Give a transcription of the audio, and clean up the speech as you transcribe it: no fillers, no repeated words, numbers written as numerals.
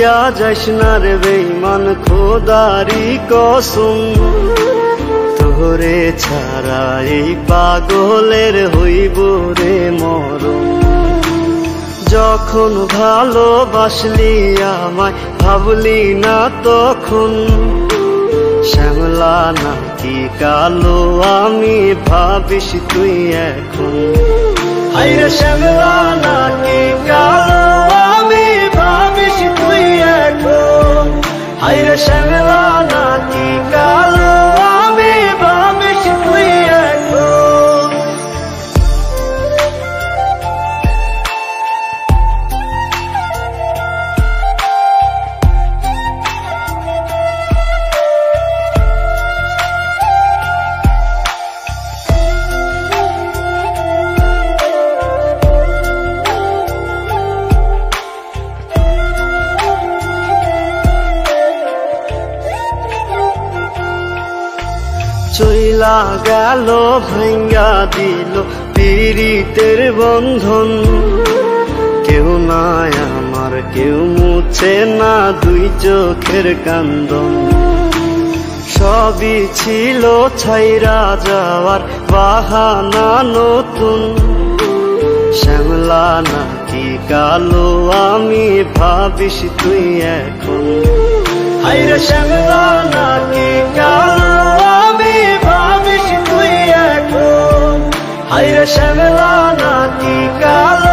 ভুলিয়া যাইস না রে বেঈমান খোদারি কসম, তোরে ছাড়া এই পাগলের হইব রে মরণ। যখন ভালোবাসলি আমায় ভাবলি না তখন, শ্যামলা নাকি কালো আমি ভাবিস তুই এখন। হায়রে শ্যামলা নাকি কালো আমি ভাবিস তুই এখন। হায়রে শ্যামলা নাকি কালো আমি ভাবিস তুই এখন। চইলা গেল ভাঙ্গা দিল পীড়িতের বন্ধন, কেউ নাই আমার কেউ মুছে না দুই চোখের কান্দন। সবই ছিল ছাইরা যাওয়ার বাহানা নতুন, শ্যামলা নাকি কালো আমি ভাবিস তুই এখন। হায়রে শ্যামলা নাকি কালো আমি ভাবিস তুই এখন। হায়রে শ্যামলা নাকি কালো